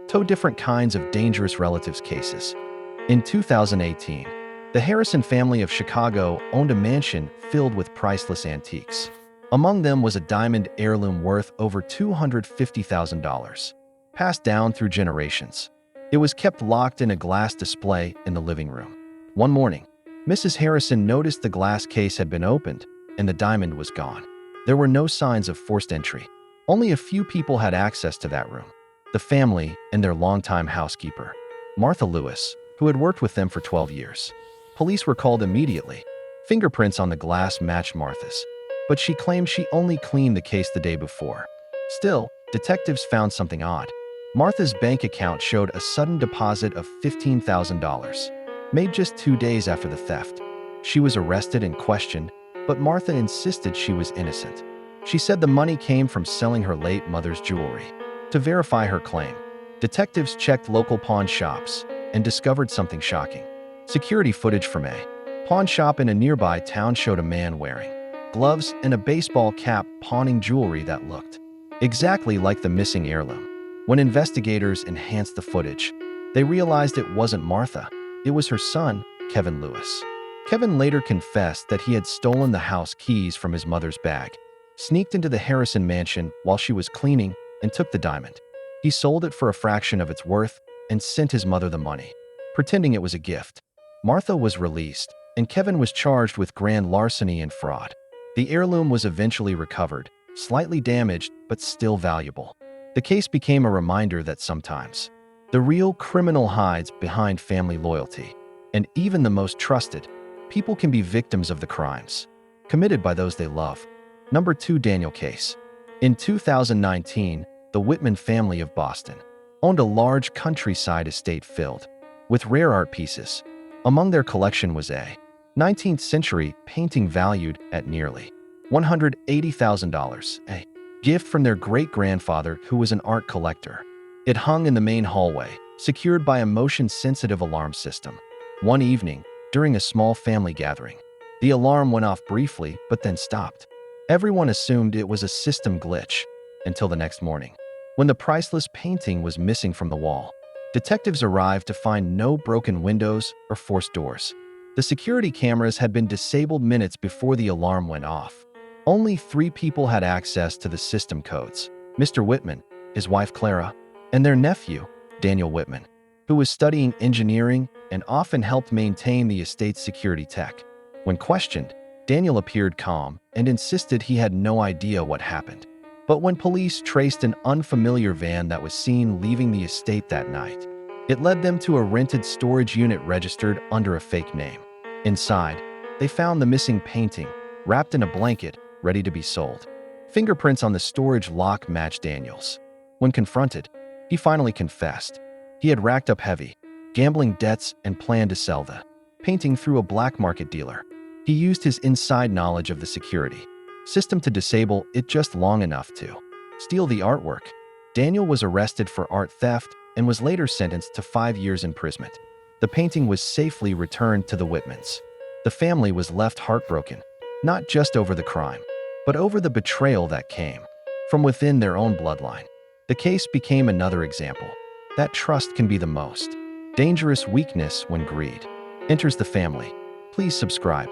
two different kinds of dangerous relatives cases. In 2018, the Harrison family of Chicago owned a mansion filled with priceless antiques. Among them was a diamond heirloom worth over $250,000, passed down through generations. It was kept locked in a glass display in the living room. One morning, Mrs. Harrison noticed the glass case had been opened and the diamond was gone. There were no signs of forced entry. Only a few people had access to that room: the family and their longtime housekeeper, Martha Lewis, who had worked with them for 12 years. Police were called immediately. Fingerprints on the glass matched Martha's, but she claimed she only cleaned the case the day before. Still, detectives found something odd. Martha's bank account showed a sudden deposit of $15,000, made just 2 days after the theft. She was arrested and questioned, but Martha insisted she was innocent. She said the money came from selling her late mother's jewelry. To verify her claim, detectives checked local pawn shops and discovered something shocking. Security footage from a pawn shop in a nearby town showed a man wearing gloves and a baseball cap pawning jewelry that looked exactly like the missing heirloom. When investigators enhanced the footage, they realized it wasn't Martha. It was her son, Kevin Lewis. Kevin later confessed that he had stolen the house keys from his mother's bag, sneaked into the Harrison mansion while she was cleaning, and took the diamond. He sold it for a fraction of its worth and sent his mother the money, pretending it was a gift. Martha was released, and Kevin was charged with grand larceny and fraud. The heirloom was eventually recovered, slightly damaged but still valuable. The case became a reminder that sometimes the real criminal hides behind family loyalty, and even the most trusted people can be victims of the crimes committed by those they love. Number 2 Daniel case. In 2019, the Whitman family of Boston owned a large countryside estate filled with rare art pieces. Among their collection was a 19th century painting valued at nearly $180,000, a gift from their great-grandfather who was an art collector. It hung in the main hallway, secured by a motion-sensitive alarm system. One evening, during a small family gathering, the alarm went off briefly but then stopped. Everyone assumed it was a system glitch until the next morning, when the priceless painting was missing from the wall. Detectives arrived to find no broken windows or forced doors. The security cameras had been disabled minutes before the alarm went off. Only 3 people had access to the system codes: Mr. Whitman, his wife Clara, and their nephew, Daniel Whitman, who was studying engineering and often helped maintain the estate's security tech. When questioned, Daniel appeared calm and insisted he had no idea what happened. But when police traced an unfamiliar van that was seen leaving the estate that night, it led them to a rented storage unit registered under a fake name. Inside, they found the missing painting, wrapped in a blanket, ready to be sold. Fingerprints on the storage lock matched Daniel's. When confronted, he finally confessed. He had racked up heavy gambling debts and planned to sell the painting through a black market dealer. He used his inside knowledge of the security system to disable it just long enough to steal the artwork. Daniel was arrested for art theft and was later sentenced to 5 years imprisonment. The painting was safely returned to the Whitmans. The family was left heartbroken, not just over the crime, but over the betrayal that came from within their own bloodline. The case became another example that trust can be the most dangerous weakness when greed enters the family. Please subscribe.